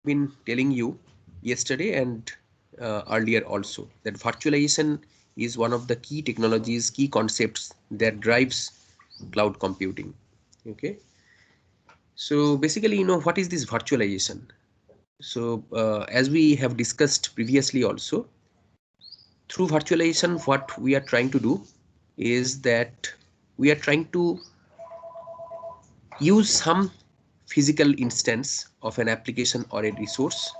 been telling you yesterday and earlier also that virtualization is one of the key technologies, key concepts that drives cloud computing. Okay, so basically, what is this virtualization? So as we have discussed previously also, through virtualization, what we are trying to do is that we are trying to use some physical instance of an application or a resource,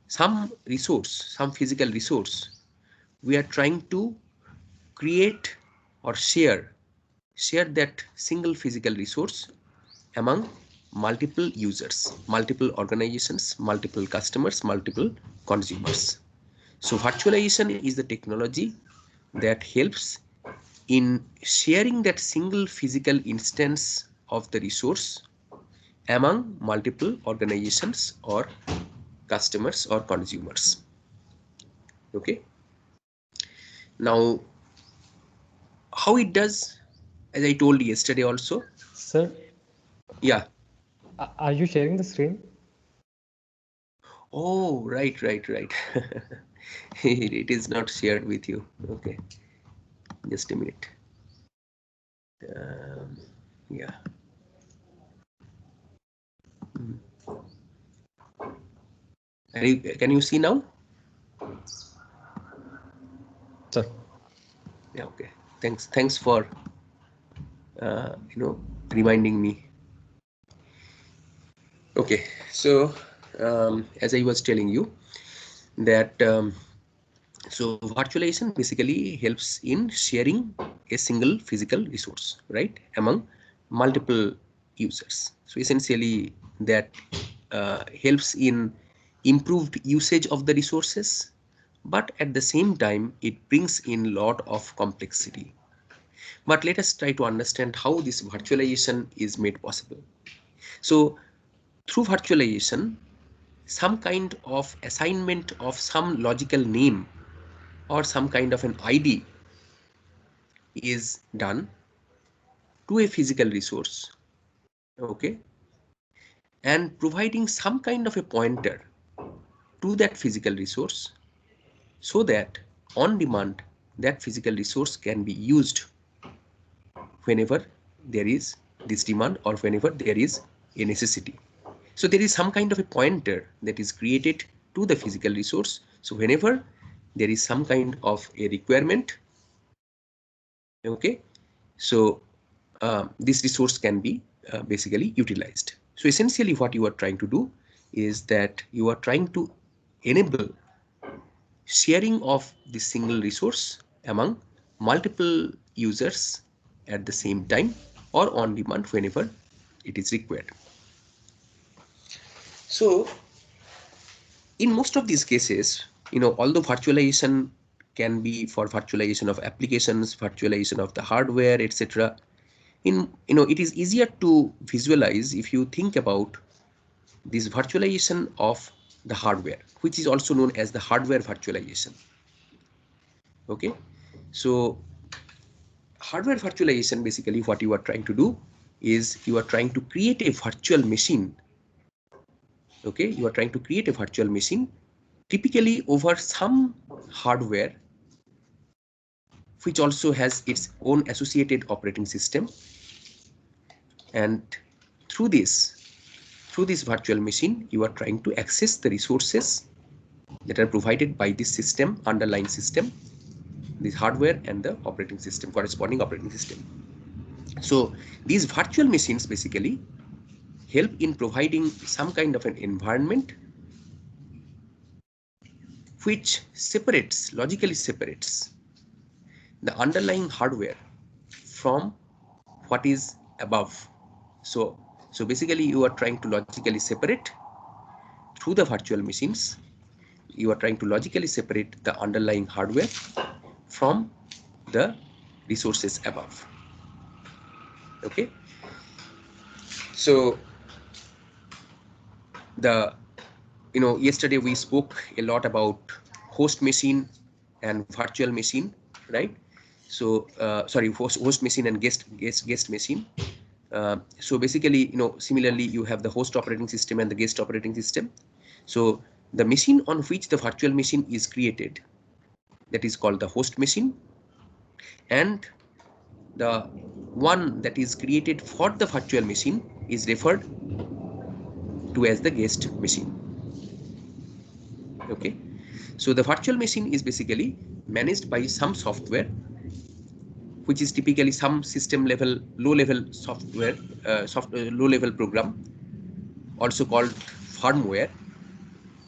some physical resource. We are trying to create or share that single physical resource among multiple users, multiple organizations, multiple customers, multiple consumers. So virtualization is the technology that helps in sharing that single physical instance of the resource among multiple organizations or customers or consumers. Okay, now how it does, as I told yesterday also. Sir, Yeah. are you sharing the screen? Oh, right. It is not shared with you. Okay, just a minute. Yeah. Can you see now? Sir. Yeah. Okay. Thanks for reminding me. Okay. So as I was telling you that so virtualization basically helps in sharing a single physical resource, right, among multiple users. So essentially that helps in improved usage of the resources, but at the same time it brings in lot of complexity. But let us try to understand how this virtualization is made possible. So through virtualization, some kind of assignment of some logical name or some kind of an ID is done to a physical resource, okay, and providing some kind of a pointer to that physical resource so that on demand that physical resource can be used whenever there is this demand or whenever there is a necessity. So there is some kind of a pointer that is created to the physical resource. So whenever there is some kind of a requirement, okay, so this resource can be basically utilized. So essentially what you are trying to do is that you are trying to enable sharing of this single resource among multiple users at the same time or on demand whenever it is required. So in most of these cases, although virtualization can be for virtualization of applications, virtualization of the hardware, etc., it is easier to visualize if you think about this virtualization of the hardware, which is also known as the hardware virtualization. Okay, so hardware virtualization, basically what you are trying to do is you are trying to create a virtual machine. Okay, you are trying to create a virtual machine typically over some hardware which also has its own associated operating system, and through this virtual machine you are trying to access the resources that are provided by this system, underlying system, this hardware and the operating system, corresponding operating system. So these virtual machines basically help in providing some kind of an environment which logically separates the underlying hardware from what is above. So basically you are trying to logically separate through the virtual machines, you are trying to logically separate the underlying hardware from the resources above. Okay, so yesterday we spoke a lot about host machine and virtual machine, right? So sorry, host machine and guest machine. So basically, similarly you have the host operating system and the guest operating system. So the machine on which the virtual machine is created, that is called the host machine, and the one that is created for the virtual machine is referred to as the guest machine. Okay, so the virtual machine is basically managed by some software, which is typically some system level, low level software, low level program, also called firmware.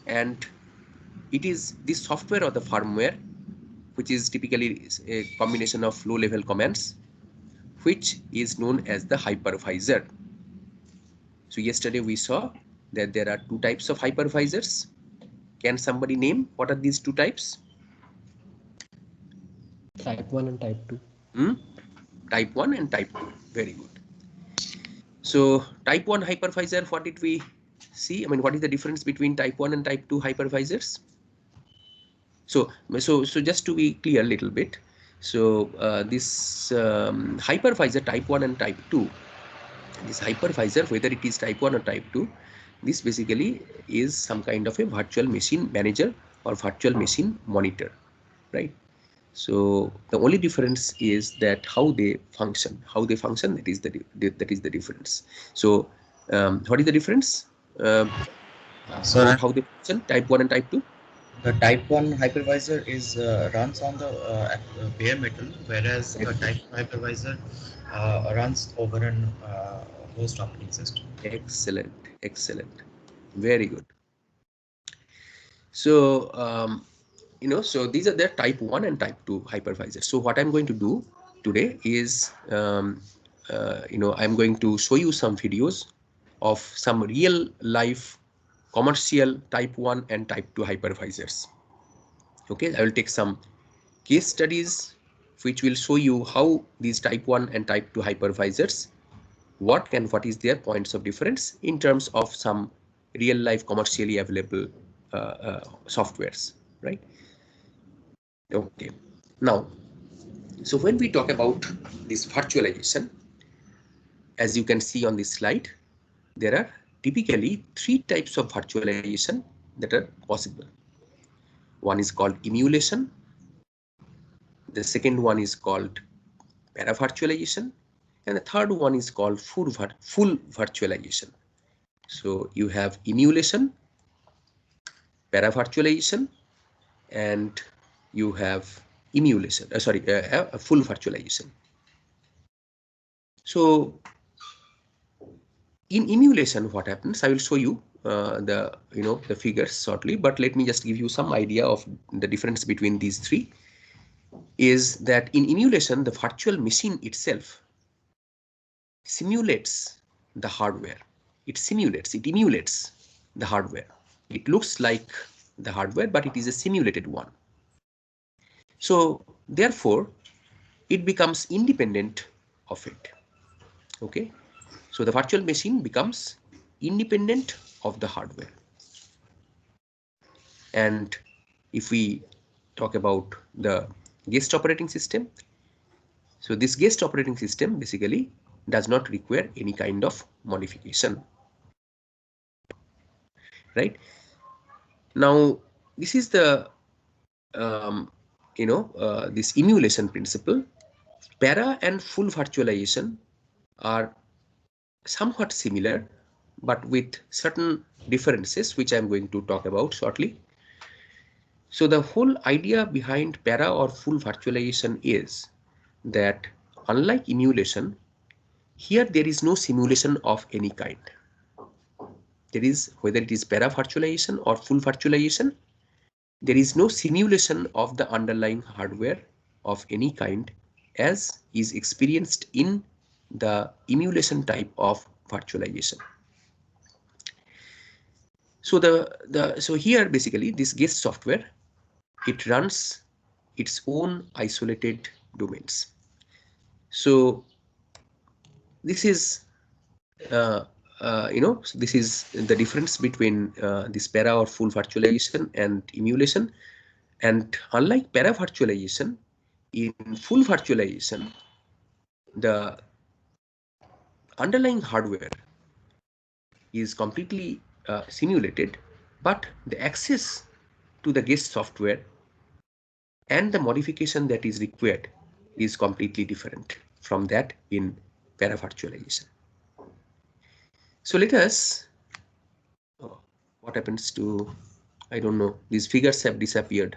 And it is this software or the firmware, which is typically a combination of low level commands, which is known as the hypervisor. So yesterday we saw that there are two types of hypervisors. Can somebody name what are these two types? Type 1 and type 2. Type 1 and type 2. Very good. So type 1 hypervisor, what did we see? I mean, what is the difference between type 1 and type 2 hypervisors? So just to be clear a little bit, so this hypervisor type 1 and type 2, this hypervisor, whether it is type 1 or type 2, this basically is some kind of a virtual machine manager or virtual machine monitor, right? So the only difference is that how they function, that is the difference. So what is the difference about how they function, type 1 and type 2? The type 1 hypervisor is runs on the bare metal, whereas the type 2 hypervisor runs over an host operating system. Excellent, excellent, very good. So so these are the type 1 and type 2 hypervisors. So what I'm going to do today is I'm going to show you some videos of some real life commercial type 1 and type 2 hypervisors. Okay, I will take some case studies which will show you how these type 1 and type 2 hypervisors work and what is their points of difference in terms of some real life commercially available softwares, right? Okay, now, so when we talk about this virtualization, as you can see on this slide, there are typically three types of virtualization that are possible. One is called emulation. The second one is called para-virtualization. And the third one is called full virtualization. So you have emulation, para-virtualization, and you have full virtualization. So in emulation, what happens? I will show you the figures shortly, but let me just give you some idea of the difference between these three. Is that in emulation, the virtual machine itself simulates the hardware. It emulates the hardware. It looks like the hardware, but it is a simulated one. So therefore, it becomes independent of it. Okay, so the virtual machine becomes independent of the hardware. And if we talk about the guest operating system, so this guest operating system basically does not require any kind of modification, right? Now, this is the this emulation principle. Para and full virtualization are somewhat similar, but with certain differences, which I'm going to talk about shortly. So the whole idea behind para or full virtualization is that unlike emulation, here there is no simulation of any kind. There is, whether it is para virtualization or full virtualization, there is no simulation of the underlying hardware of any kind as is experienced in the emulation type of virtualization. So here basically this guest software, it runs its own isolated domains. So this is this is the difference between this para or full virtualization and emulation. And unlike para virtualization, in full virtualization, the underlying hardware is completely simulated, but the access to the guest software and the modification that is required is completely different from that in para-virtualization. So let us, what happens to, I don't know, these figures have disappeared.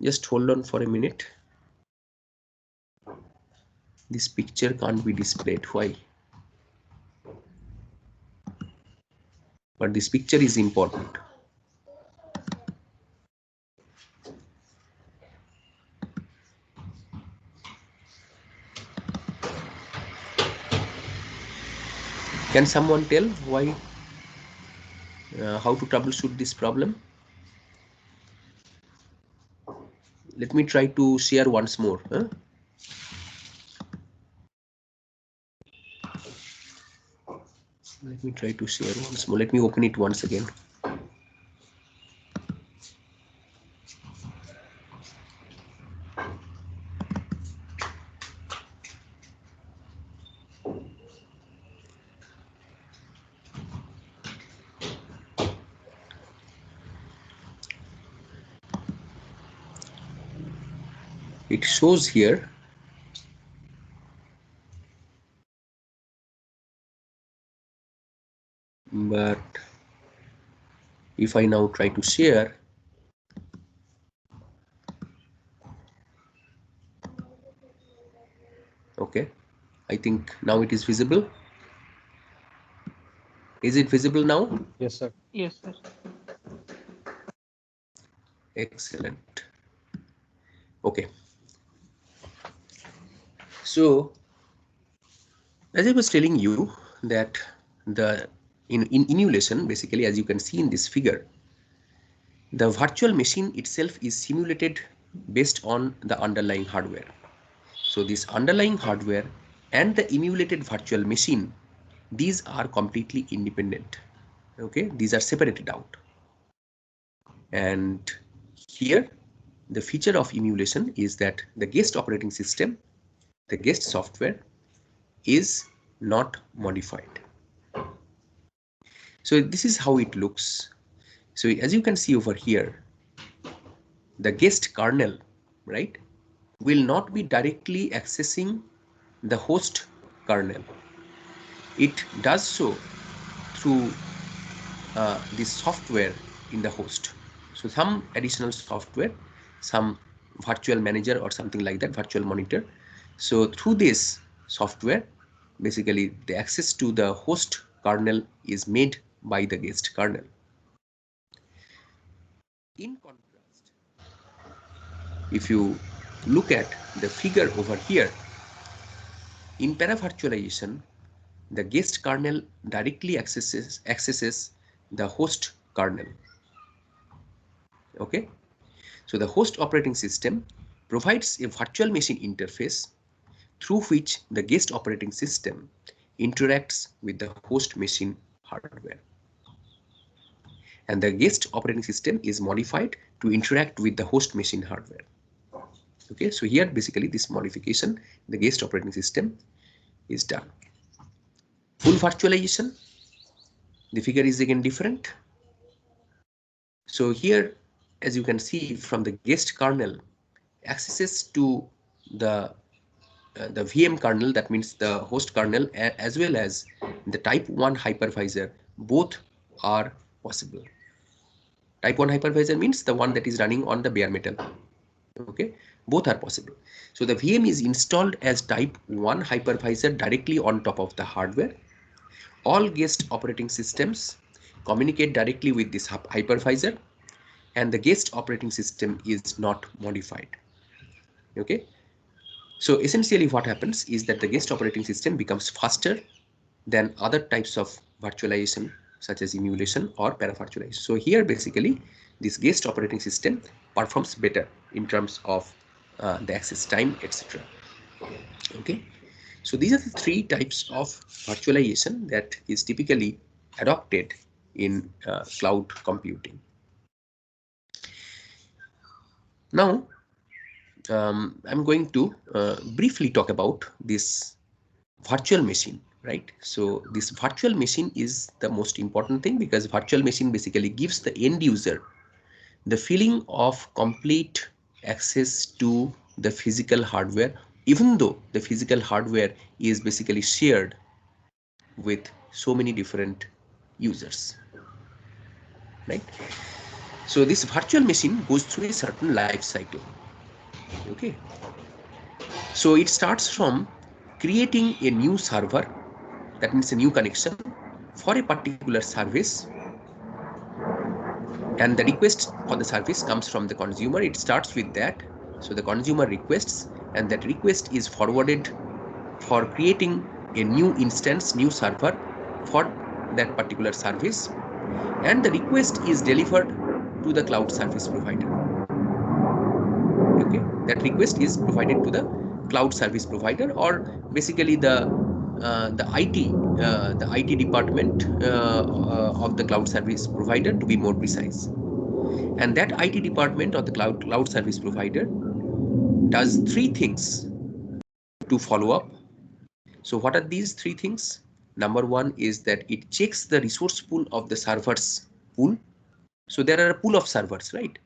Just hold on for a minute. This picture can't be displayed. Why? But this picture is important. Can someone tell why, how to troubleshoot this problem? Let me try to share once more. Let me try to share once more. Let me open it once again. It shows here but if I now try to share, okay, I think now it is visible. Is it visible now? Yes, sir. Yes, sir. Excellent. Okay. So as I was telling you that the in emulation, basically, as you can see in this figure, the virtual machine itself is simulated based on the underlying hardware. So this underlying hardware and the emulated virtual machine, these are completely independent. Okay, these are separated out. And here the feature of emulation is that the guest operating system, the guest software, is not modified. So this is how it looks. So as you can see over here, the guest kernel, right, will not be directly accessing the host kernel. It does so through this software in the host. So some additional software, some virtual manager or something like that, virtual monitor. So through this software, basically the access to the host kernel is made by the guest kernel. In contrast, if you look at the figure over here, in para-virtualization, the guest kernel directly accesses the host kernel. Okay, so the host operating system provides a virtual machine interface through which the guest operating system interacts with the host machine hardware. And the guest operating system is modified to interact with the host machine hardware. Okay, so here basically this modification, the guest operating system is done. Full virtualization, the figure is again different. So here, as you can see from the guest kernel, accesses to the VM kernel, that means the host kernel, as well as the type 1 hypervisor, both are possible. Type 1 hypervisor means the one that is running on the bare metal. Okay, both are possible. So the VM is installed as type 1 hypervisor directly on top of the hardware. All guest operating systems communicate directly with this hypervisor, and the guest operating system is not modified. Okay, so essentially what happens is that the guest operating system becomes faster than other types of virtualization such as emulation or para-virtualization. So here basically this guest operating system performs better in terms of the access time, etc. Okay, so these are the three types of virtualization that is typically adopted in cloud computing. Now I'm going to briefly talk about this virtual machine right? So this virtual machine is the most important thing, because virtual machine basically gives the end user the feeling of complete access to the physical hardware, even though the physical hardware is basically shared with so many different users, right? So this virtual machine goes through a certain life cycle. Okay, so it starts from creating a new server, that means a new connection for a particular service, and the request for the service comes from the consumer. It starts with that. So the consumer requests, and that request is forwarded for creating a new instance, new server for that particular service, and the request is delivered to the cloud service provider. Okay, that request is provided to the cloud service provider, or basically the IT department of the cloud service provider, to be more precise. And that IT department or the cloud service provider does three things to follow up. So what are these three things? Number one is that it checks the resource pool of the servers pool. So there are a pool of servers, right?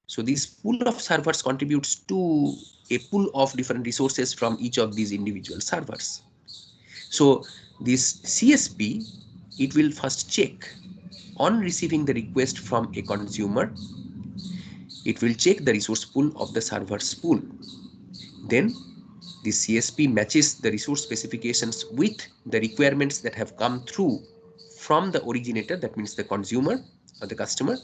So this pool of servers contributes to a pool of different resources from each of these individual servers. So this CSP, it will first check on receiving the request from a consumer. It will check the resource pool of the server's pool. Then the CSP matches the resource specifications with the requirements that have come through from the originator, that means the consumer or the customer.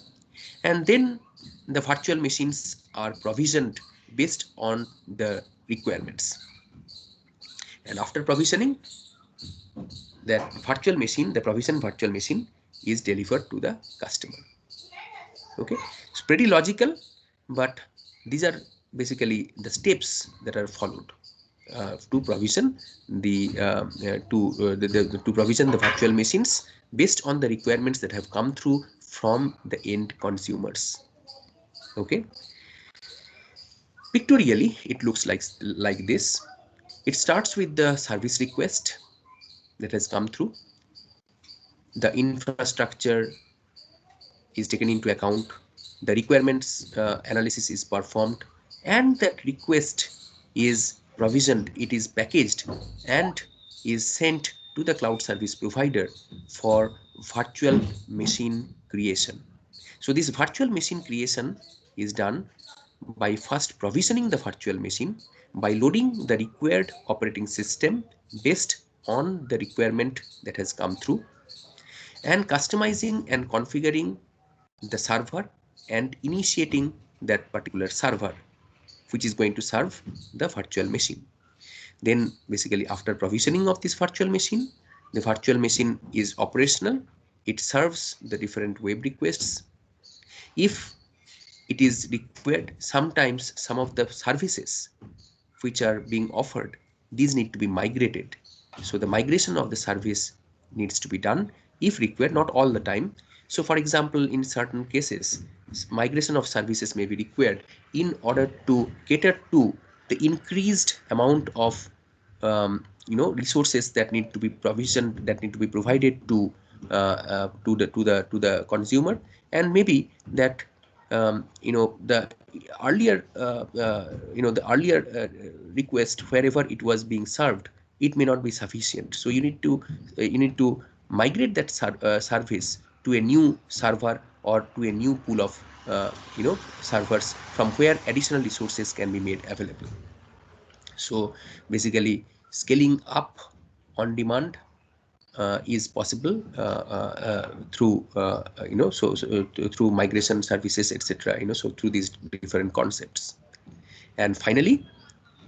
And then the virtual machines are provisioned based on the requirements. And after provisioning, that virtual machine, the provisioned virtual machine, is delivered to the customer. Okay, it's pretty logical, but these are basically the steps that are followed to provision to provision the virtual machines based on the requirements that have come through from the end consumers. Okay, pictorially it looks like this. It starts with the service request that has come through. The infrastructure is taken into account, the requirements analysis is performed, and that request is provisioned, it is packaged and is sent to the cloud service provider for virtual machine creation. So this virtual machine creation is done by first provisioning the virtual machine, by loading the required operating system based on the requirement that has come through, and customizing and configuring the server and initiating that particular server which is going to serve the virtual machine. Then basically after provisioning of this virtual machine, the virtual machine is operational. It serves the different web requests. If it is required, sometimes some of the services which are being offered, these need to be migrated. So the migration of the service needs to be done if required, not all the time. So for example, in certain cases, migration of services may be required in order to cater to the increased amount of resources that need to be provisioned, that need to be provided to the consumer, and maybe that the request, wherever it was being served, it may not be sufficient. So you need to migrate that service to a new server or to a new pool of servers from where additional resources can be made available. So basically scaling up on demand is possible through through migration services, etc. So through these different concepts. And finally,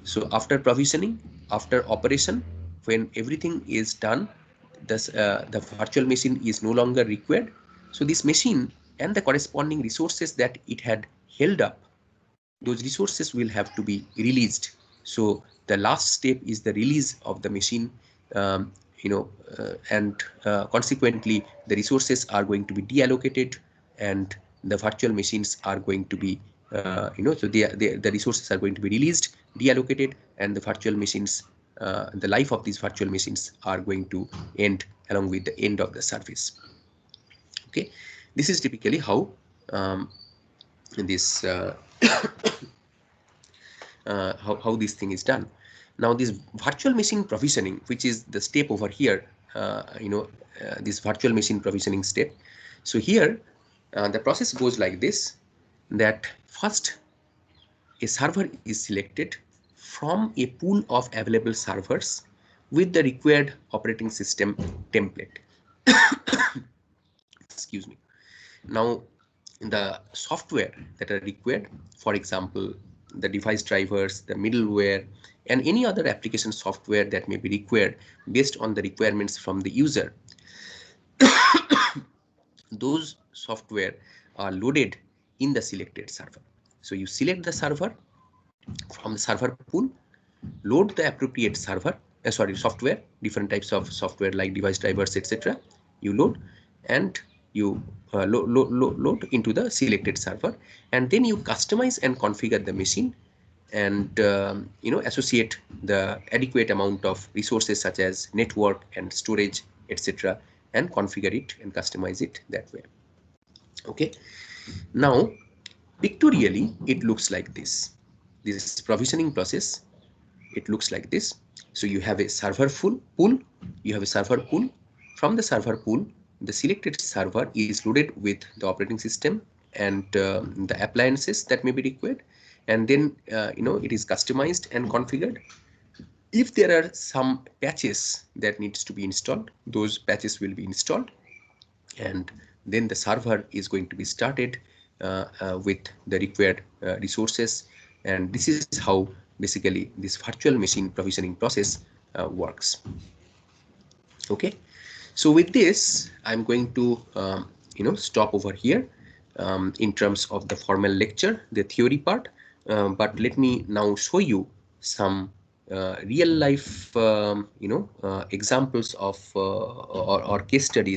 so after provisioning, after operation, when everything is done, the virtual machine is no longer required. So this machine and the corresponding resources that it had held up, those resources will have to be released. So the last step is the release of the machine, and consequently the resources are going to be deallocated, and the virtual machines are going to be so the resources are going to be released, deallocated, and the virtual machines the life of these virtual machines are going to end along with the end of the service. Okay, this is typically how this how this thing is done. Now this virtual machine provisioning, which is the step over here, this virtual machine provisioning step. So here the process goes like this, that first a server is selected from a pool of available servers with the required operating system template. Excuse me. Now the software that are required, for example, the device drivers, the middleware, and any other application software that may be required based on the requirements from the user, those software are loaded in the selected server. So you select the server from the server pool, load the appropriate software, different types of software like device drivers, etc. You load and you load into the selected server, and then you customize and configure the machine, and associate the adequate amount of resources such as network and storage, etc., and configure it and customize it that way. Okay, now pictorially it looks like this. This provisioning process, it looks like this. So you have a server pool, you have a server pool. From the server pool, the selected server is loaded with the operating system and the appliances that may be required, and then it is customized and configured. If there are some patches that needs to be installed, those patches will be installed, and then the server is going to be started with the required resources, and this is how basically this virtual machine provisioning process works. Okay, so with this I'm going to stop over here in terms of the formal lecture, the theory part, but let me now show you some real life examples of or case studies